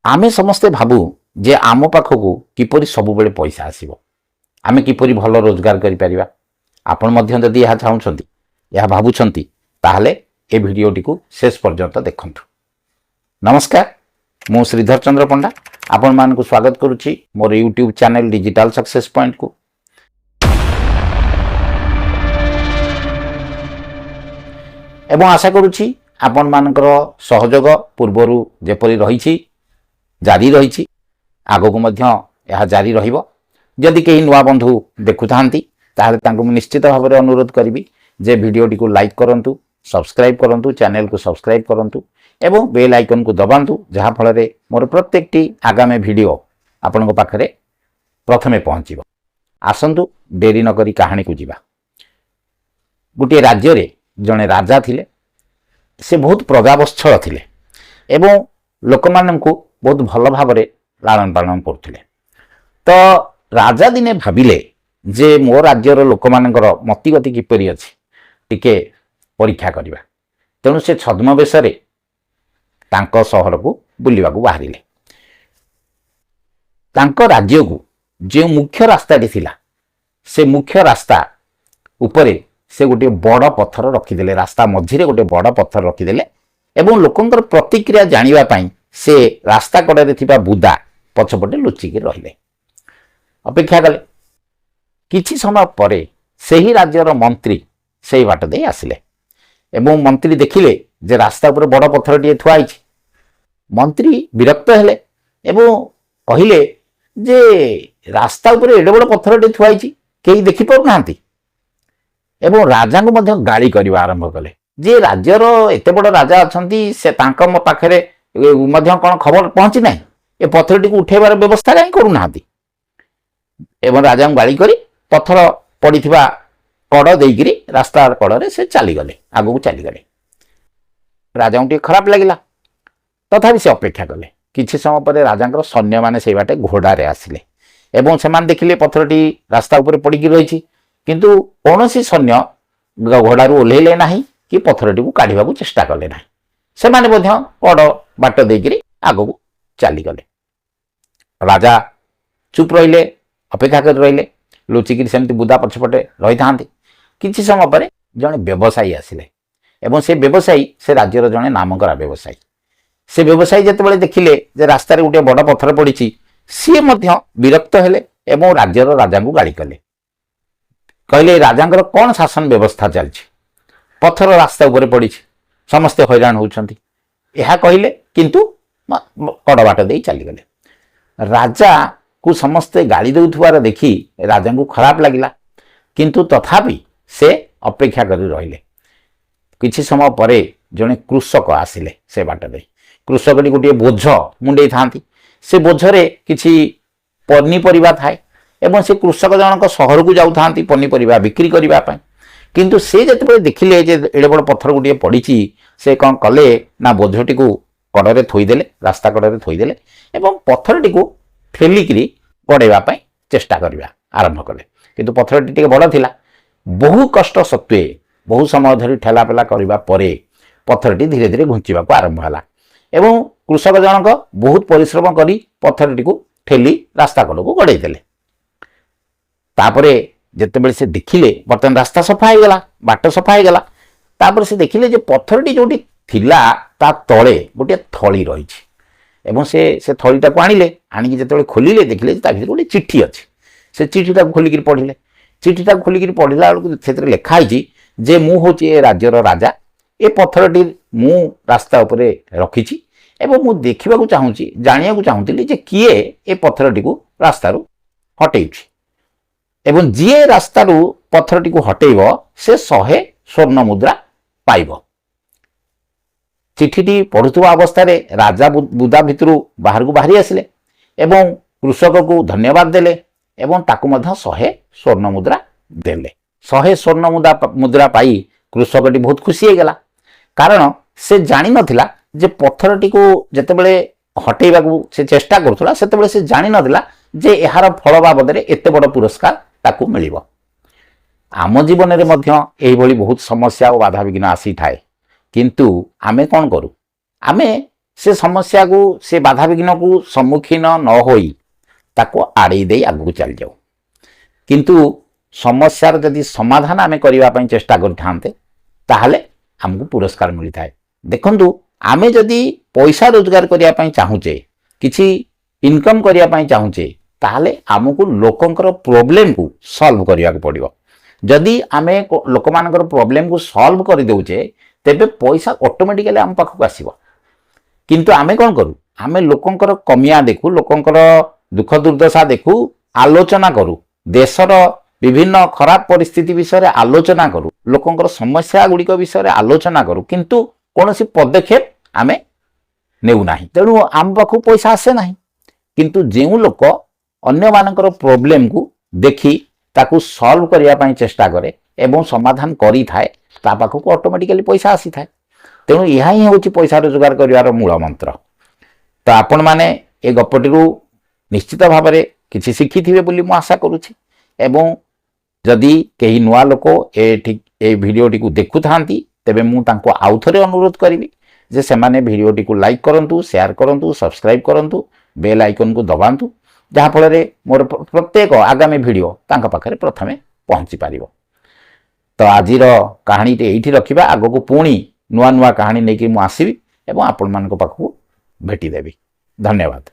आमे समस्ते भाबू जे आम पाखक किपरि सबुबले पैसा आसीबो, आमे किपरि भल रोजगार करि परिबा। आपण मध्य जदि यह चाहूछंती यह भाबुछंती ताहले ए भिडियोटी को शेष पर्यंत देखंतु। नमस्कार, मु श्रीधर चंद्र पंडा आपण मान को स्वागत करुछि मोर YouTube channel digital success point को। एवं आशा करुछि आपण मानकर सहयोग पूर्वरु जेपरि रहिछि जारी रही आग को मध्य यह जारी रहिबो। जदि कहीं नुआ बंधु देखु थांती ताहले तांको निश्चित भाव में अनुरोध करी जे भिडियोटी को लाइक करंतु, सब्सक्राइब करंतु, चैनल को सब्सक्राइब करंतु एवं बेल आइकन को दबांतु, जहा फल रे मोर प्रत्येकटी आगामी भिडियो आपन पाखरे प्रथमे पहुंचीबो। आसंतु डेरी न करी कहानी को जीवा। गोटे राज्य रे जने राजा थिले, से बहुत प्रजावत्सल थिले एवं लोक माननकु बहुत भल भाव लालन पालन करथिले। तो राजा दिने भाविले जे मो राज्यर लोक मानकर मतिगति किपरि अछि टिके परीक्षा करिबा। तेणु से छद्मवेश रे तांको शहर को बुलिबाकू बाहरिले। तांको राज्य को जे मुख्य रास्ताटी थिला से मुख्य रास्ता उपरे से गोटे बड़ पत्थर रखिदेले। रास्ता मझिरे गोटे बड़ पत्थर रखिदेले एवं लोकंकर प्रतिक्रिया जानिबा पई से रास्ता कड़े थिबा बुदा पछपटे लुचिकी रहिले। अपेक्षा कले। किछि समय परे सेही राज्यर मंत्री सेही बाट दे आसिले एवं मंत्री देखिले जे रास्ता ऊपर बड़ पत्थर टिए थुआ आइछि। मंत्री विरक्त हेले एवं कहिले जे रास्ता ऊपर एडे बड़ पत्थर टिए थुआ आइछि, केही देखि पारु नांती। एवं राजा को मध्य गाली करबा आरंभ कले जे राज्यर एते बड़ राजा अछंती, से तांका म पाखरे मध्य कौन खबर पहुंची ना, ए पत्थरटी को उठेबार व्यवस्था कहीं करूना। एवं राजा गाड़ी करी पत्थर पड़िथिबा कड़ देइकरी रास्ता कड़े से चलीगले, आग को चलीगले। राजा को खराब लगिला, तथापि से अपेक्षा कले। किछि समय पर राजा सैन्य माने से बाटे घोड़ारे आसिले एवं से देखिले पत्थरटी रास्ता ऊपर पड़िकी रही, किंतु कौनसी सैन्य घोड़ारू ओह्लैले नाही कि पत्थरटी को काढ़ा चेष्टा कले नाही। से माने कड़ बाट देकरी आग को चलीगले। राजा चुप रहिले, अपेक्षा कर रहिले, लुचिकी सेमती बुदा पछपटे रही था। किछि समय पर जड़े व्यवसायी आसिले एवं से व्यवसायी से राज्यर जड़े नामकरा व्यवसायी। से व्यवसायी जेतेबेले देखिले जे रास्तार गोटे बड़ पत्थर पड़ी, सी विरक्त हेले एवं राज्यर राजा को गाड़ी कले। कहले राजांकर कौन शासन व्यवस्था चलछि, पत्थर रास्ता ऊपर पड़ी, समस्ते हैरान होउछंती। यह कहले किंतु कड़ बाट दे चलीगले। राजा को समस्ते गाली देउथुवार देखी राजा को खराब लगिला, किंतु तथापि से अपेक्षा करी रहिले। किछि समय परे जने कृषक आसिले से बाट दे। कृषकटी गोटे बोझ मुंडे थांती, से बोझरे किछि पनीपरिबा थाए एवं से कृषक जनक शहर को जाउ थांती पनीपरिबा बिक्री करिबा पय। किंतु से जते देखिले जे एडे बड़ पत्थर गोटे पड़ी, से कौन कले ना बोझटी को कड़े थोईदेले, रास्ता कड़े थोईदेले एवं पत्थरटी को ठेलिकी गड़ेवा चेष्टा करवा आरंभ कले। किंतु पत्थरटी टिके बड़ थिला। बहु कष्ट सत्वे बहु समय धरी ठेलापेला करबा परे पत्थरटी धीरे धीरे घुंचीबा आरंभ होला एवं कृषक जनक बहुत परिश्रम करी पत्थरटी को ठेली रास्ता कड़ को गड़े देले। तापरे जेतेबेले से देखिले बर्तमान रास्ता सफा हो गला, बाट सफा हो गला, तापर से देखिले जे पत्थरटी जोटी थिला ता तळे गोटे थली रही एवं से थलीटा को आनिले, आनिकी जेतेबेले खोलिले देखिले ता भितर गोटे चिट्ठी अछि। से चिट्ठीटा खोलिकी पढ़िले। चिट्ठीटा खोलिकी पढ़िला बेलू से लिखा है जे मु होची ए राज्यर राजा, ए पत्थरटी मु रास्ता उपरे रखिछि एवं मु देखिबाकू चाहूछि, जानियाकू चाहूतिली जे किए ए पत्थरटी को रास्तारू हटेइछि एवं जी रास्तारू पत्थरटी को हटेइब से 100 स्वर्ण मुद्रा पाइब। चिठीटी पढ़ुवा अवस्था राजा बुदा भितरू बाहर को बाहरी आसिले एवं कृषक को धन्यवाद देले एवं ताकू मध्य 100 स्वर्ण मुद्रा देले। 100 स्वर्ण मुद्रा पाई कृषकटी बहुत खुशी हो गला, कारण से जानी नथिला जे पत्थरटी को जेतेबेले हटेइबाकू से चेष्टा करुथला सेतेबेले से जानी नथिला जे एहार फल बाबद एते बड़ पुरस्कार ताकू मिलिबो। आम जीवन में बहुत समस्या और बाधा विघ्न आसी थाए, किंतु आमे कौन करू, आमे से समस्या को से बाधाविघ्न को सम्मुखीन न होई ताको आड़े दे आगू चल जाऊ किंतु समस्यार जदि समाधान आम करने चेष्टा करते ताहले हमको पुरस्कार मिलता है। देखंतु आमे जदि पैसा रोजगार करने चाहूचे किसी इनकम करने चाहूचे ताहले आमको लोकंकर प्रॉब्लम को सॉल्व करने को पड़िबो। जदि आमे लोक मानकर प्रॉब्लम को सॉल्व कर देउचे तेबे पैसा ऑटोमेटिकली आम पाखक आसीबो। किंतु आमे कोन करू आमे लोकंकर कमिया देखू लोकंकर दुख दुर्दशा देखू आलोचना करू देशर विभिन्न खराब परिस्थिति विषय आलोचना करू लोकंकर समस्या गुड़िक विषय आलोचना करू किंतु कौनसी पदक्षेप आमे नेउ नाही तेणु आम पाखु पैसा आसे नाही। किंतु जेउ लोक अन्य मानकर प्रॉब्लम को देखी ताकू सॉल्व करने पाई चेष्टा करे एवं समाधान करी थाए ता पाखु ऑटोमेटिकली पैसा आसी थाए। तेणु यह ही होची पैसा रोजगार करिवार मूल मंत्र। तो आपण माने ए गपटी निश्चित भाव में किसी शिखिथिबे बोली मु आशा करूछि एवं जदि कहीं नुआ लोक ए भिडियोटी को देखु थांती तेबे मु तांको आउ थरे अनुरोध करिवि जे सेमाने भिडियोटी को लाइक करंतु शेयर करंतु सब्सक्राइब करंतु बेल आइकन को दबांतु जहाँ फल मोर प्रत्येक आगामी भिडियो तांका पाखरे प्रथमे पहुंची पारिबो। तो आजिर कहानी एठी रखिबा आगो को पुणी नुआ नुआ कहानी लेकिन मु आसीबी एवं आपण मानको पाखु भेटी देबी। धन्यवाद।